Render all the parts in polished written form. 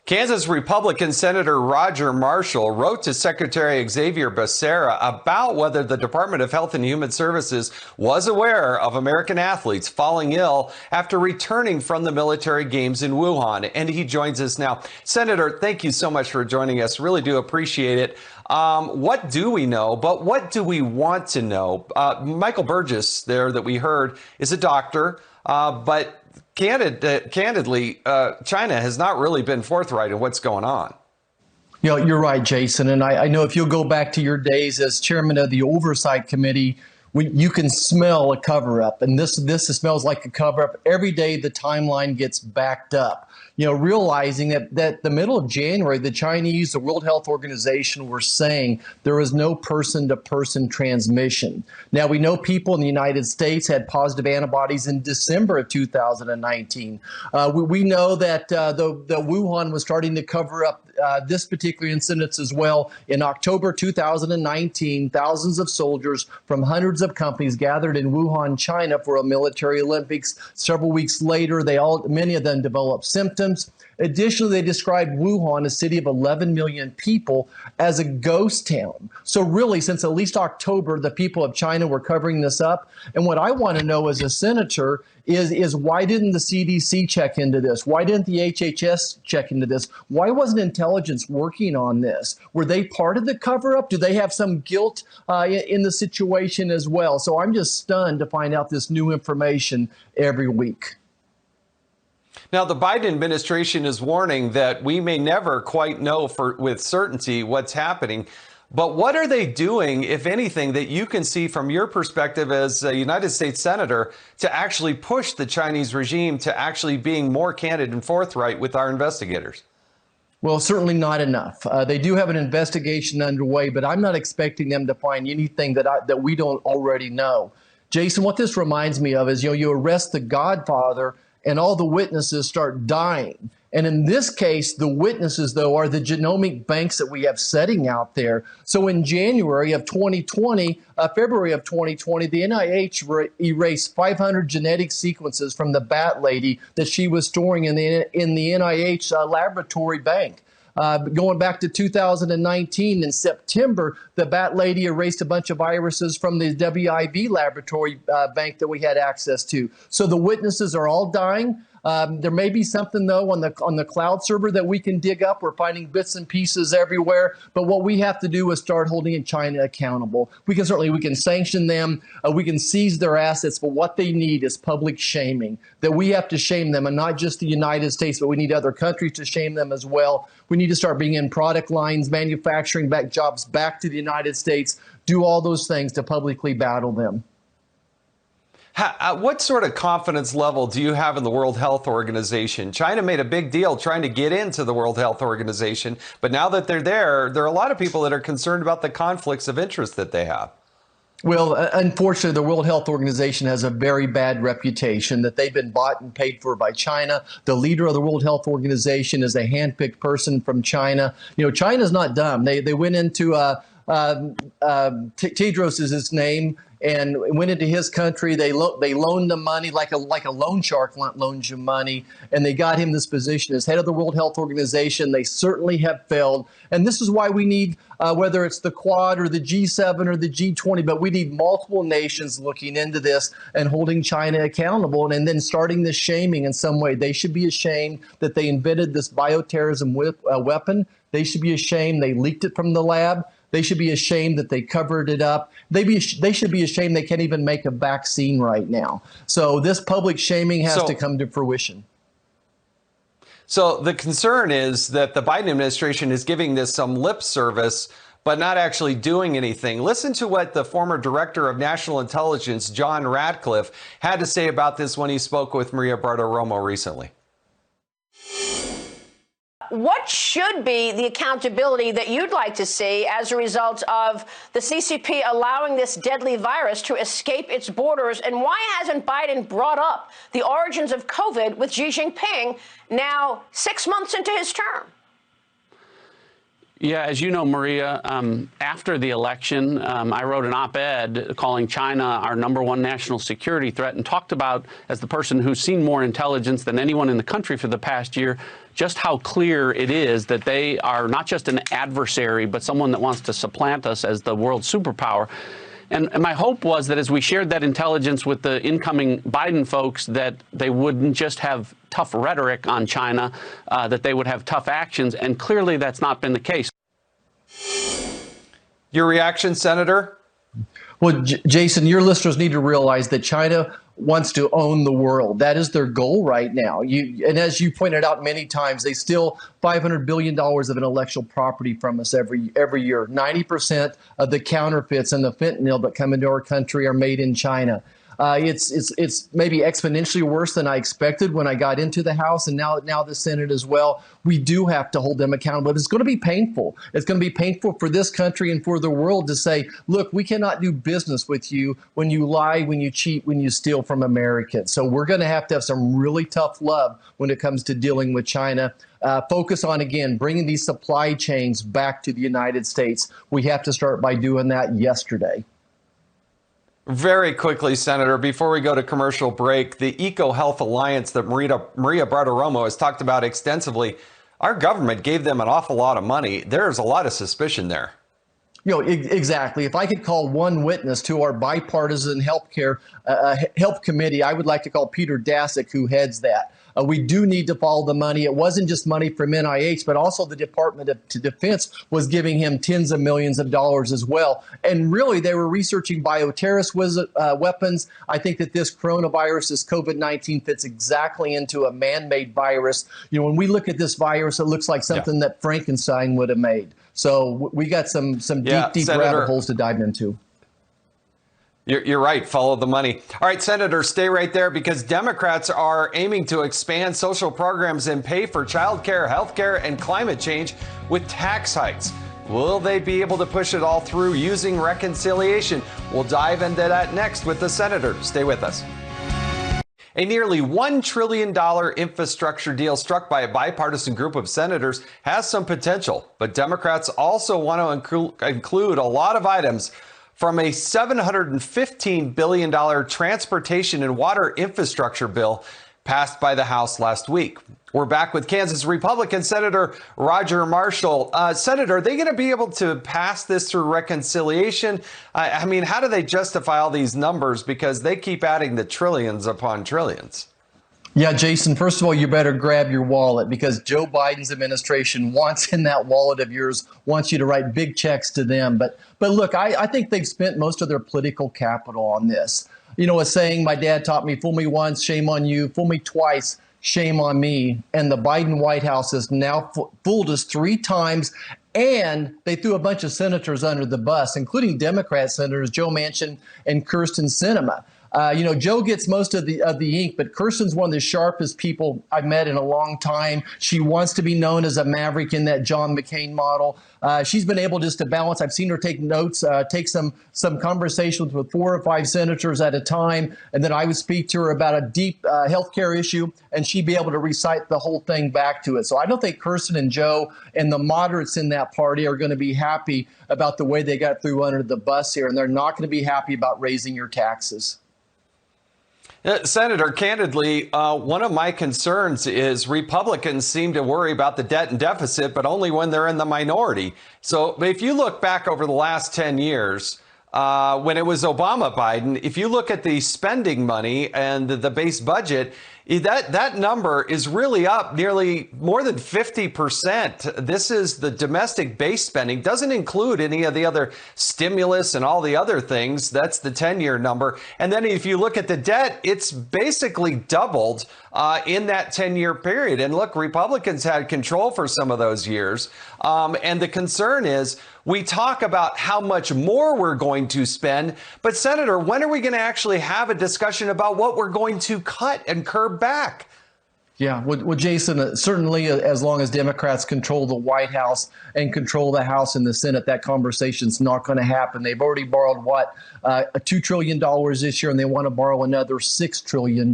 Kansas Republican Senator Roger Marshall wrote to Secretary Xavier Becerra about whether the Department of Health and Human Services was aware of American athletes falling ill after returning from the military games in Wuhan. And he joins us now. Senator, thank you so much for joining us. Really do appreciate it. What do we know, but what do we want to know? Michael Burgess there that we heard is a doctor, but candidly, China has not really been forthright in what's going on. You know, you're right, Jason. And I know if you'll go back to your days as chairman of the Oversight Committee, you can smell a cover-up. And this smells like a cover-up. Every day the timeline gets backed up. You know, realizing that the middle of January, the Chinese, the World Health Organization were saying there was no person-to-person transmission. Now, we know people in the United States had positive antibodies in December of 2019. We know that the Wuhan was starting to cover up this particular incident as well. In October 2019, thousands of soldiers from hundreds of companies gathered in Wuhan, China for a military Olympics. Several weeks later, many of them developed symptoms. Additionally, they described Wuhan, a city of 11 million people, as a ghost town. So really, since at least October, the people of China were covering this up. And what I want to know as a senator is why didn't the CDC check into this? Why didn't the HHS check into this? Why wasn't intelligence working on this? Were they part of the cover-up? Do they have some guilt in the situation as well? So I'm just stunned to find out this new information every week. Now, the Biden administration is warning that we may never quite know with certainty what's happening. But what are they doing, if anything, that you can see from your perspective as a United States Senator to actually push the Chinese regime to actually being more candid and forthright with our investigators? Well, certainly not enough. They do have an investigation underway, but I'm not expecting them to find anything that we don't already know. Jason, what this reminds me of is, you arrest the Godfather and all the witnesses start dying. And in this case, the witnesses, though, are the genomic banks that we have setting out there. So in February of 2020, the NIH erased 500 genetic sequences from the bat lady that she was storing in the NIH laboratory bank. Going back to 2019, in September, the bat lady erased a bunch of viruses from the WIV laboratory bank that we had access to. So the witnesses are all dying. There may be something, though, on the cloud server that we can dig up. We're finding bits and pieces everywhere. But what we have to do is start holding China accountable. We can sanction them. We can seize their assets. But what they need is public shaming, that we have to shame them, and not just the United States, but we need other countries to shame them as well. We need to start bringing in product lines, manufacturing back jobs back to the United States, do all those things to publicly battle them. What sort of confidence level do you have in the World Health Organization? China made a big deal trying to get into the World Health Organization, but now that they're there are a lot of people that are concerned about the conflicts of interest that they have. Well, unfortunately, the World Health Organization has a very bad reputation, that they've been bought and paid for by China. The leader of the World Health Organization is a handpicked person from China. China's not dumb. They went into Tedros is his name, and went into his country. They loaned him money like a loan shark loans you money, and they got him this position as head of the World Health Organization. They certainly have failed, and this is why we need, whether it's the Quad or the G7 or the G20, but we need multiple nations looking into this and holding China accountable, and then starting this shaming in some way. They should be ashamed that they invented this bioterrorism weapon. They should be ashamed they leaked it from the lab. They should be ashamed that they covered it up. They should be ashamed they can't even make a vaccine right now. So this public shaming has to come to fruition. So the concern is that the Biden administration is giving this some lip service, but not actually doing anything. Listen to what the former director of national intelligence, John Ratcliffe, had to say about this when he spoke with Maria Bartiromo recently. What should be the accountability that you'd like to see as a result of the CCP allowing this deadly virus to escape its borders? And why hasn't Biden brought up the origins of COVID with Xi Jinping now 6 months into his term? Yeah, as you know, Maria, after the election, I wrote an op-ed calling China our #1 national security threat and talked about, as the person who's seen more intelligence than anyone in the country for the past year, just how clear it is that they are not just an adversary, but someone that wants to supplant us as the world superpower. And my hope was that as we shared that intelligence with the incoming Biden folks, that they wouldn't just have tough rhetoric on China, that they would have tough actions. And clearly that's not been the case. Your reaction, Senator? Well, Jason, your listeners need to realize that China wants to own the world. That is their goal right now. And as you pointed out many times, they steal $500 billion of intellectual property from us every year. 90% of the counterfeits and the fentanyl that come into our country are made in China. It's maybe exponentially worse than I expected when I got into the House and now the Senate as well. We do have to hold them accountable. It's going to be painful. It's going to be painful for this country and for the world to say, look, we cannot do business with you when you lie, when you cheat, when you steal from Americans. So we're going to have some really tough love when it comes to dealing with China. Focus on, again, bringing these supply chains back to the United States. We have to start by doing that yesterday. Very quickly, Senator, before we go to commercial break, the EcoHealth Alliance that Maria Bartiromo has talked about extensively, our government gave them an awful lot of money. There's a lot of suspicion there. Exactly. If I could call one witness to our bipartisan healthcare health committee, I would like to call Peter Daszak, who heads that. We do need to follow the money. It wasn't just money from NIH, but also the Department of Defense was giving him tens of millions of dollars as well. And really, they were researching bioterrorist weapons. I think that this coronavirus, this COVID-19, fits exactly into a man-made virus. When we look at this virus, it looks like something that Frankenstein would have made. So we got some deep Senator, rabbit holes to dive into. You're right. Follow the money. All right, Senator, stay right there because Democrats are aiming to expand social programs and pay for child care, health care, and climate change with tax hikes. Will they be able to push it all through using reconciliation? We'll dive into that next with the senator. Stay with us. A nearly $1 trillion infrastructure deal struck by a bipartisan group of senators has some potential, but Democrats also want to include a lot of items from a $715 billion transportation and water infrastructure bill passed by the House last week. We're back with Kansas Republican Senator Roger Marshall. Senator, are they going to be able to pass this through reconciliation? I mean, how do they justify all these numbers? Because they keep adding the trillions upon trillions. Yeah, Jason, first of all, you better grab your wallet because Joe Biden's administration wants in that wallet of yours, wants you to write big checks to them. But look, I think they've spent most of their political capital on this. A saying my dad taught me, fool me once, shame on you, fool me twice, shame on me. And the Biden White House has now fooled us 3 times. And they threw a bunch of senators under the bus, including Democrat senators Joe Manchin and Kyrsten Sinema. Joe gets most of the ink, but Kirsten's one of the sharpest people I've met in a long time. She wants to be known as a maverick in that John McCain model. She's been able just to balance. I've seen her take notes, take some conversations with 4 or 5 senators at a time. And then I would speak to her about a deep healthcare issue, and she'd be able to recite the whole thing back to it. So I don't think Kirsten and Joe and the moderates in that party are going to be happy about the way they got through under the bus here. And they're not going to be happy about raising your taxes. Senator, candidly, one of my concerns is Republicans seem to worry about the debt and deficit, but only when they're in the minority. So if you look back over the last 10 years, when it was Obama Biden, if you look at the spending money and the base budget, that number is really up nearly more than 50%. This is the domestic base spending, doesn't include any of the other stimulus and all the other things. That's the 10-year number. And then if you look at the debt, it's basically doubled in that 10-year period. And look, Republicans had control for some of those years. And the concern is we talk about how much more we're going to spend. But Senator, when are we going to actually have a discussion about what we're going to cut and curb back? Yeah, well, Jason, certainly as long as Democrats control the White House and control the House and the Senate, that conversation's not going to happen. They've already borrowed, $2 trillion this year, and they want to borrow another $6 trillion.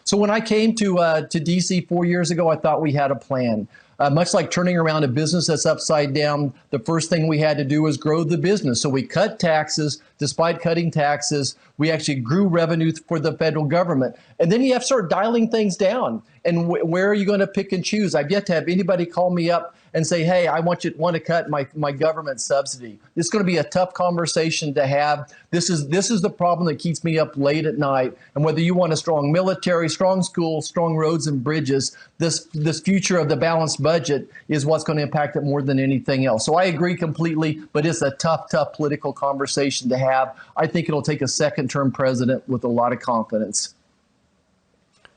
So when I came to DC 4 years ago, I thought we had a plan. Much like turning around a business that's upside down, the first thing we had to do was grow the business. So we cut taxes. Despite cutting taxes, we actually grew revenue for the federal government. And then you have to start dialing things down. And where are you going to pick and choose? I've yet to have anybody call me up and say, hey, I want to cut my government subsidy. It's going to be a tough conversation to have. This is the problem that keeps me up late at night. And whether you want a strong military, strong schools, strong roads and bridges, this future of the balanced budget is what's going to impact it more than anything else. So I agree completely, but it's a tough political conversation to have. I think it'll take a second-term president with a lot of confidence.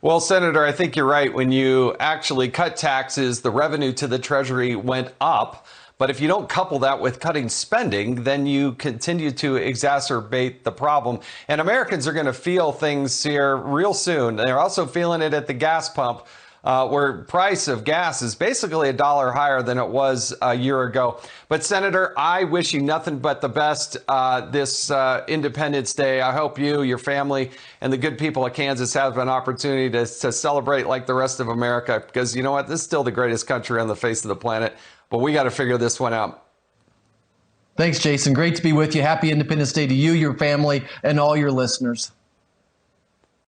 Well, Senator, I think you're right. When you actually cut taxes, the revenue to the Treasury went up. But if you don't couple that with cutting spending, then you continue to exacerbate the problem. And Americans are going to feel things here real soon. They're also feeling it at the gas pump, where price of gas is basically $1 higher than it was a year ago. But Senator, I wish you nothing but the best this Independence Day. I hope you, your family, and the good people of Kansas have an opportunity to celebrate like the rest of America, because you know what? This is still the greatest country on the face of the planet, but we got to figure this one out. Thanks, Jason. Great to be with you. Happy Independence Day to you, your family, and all your listeners.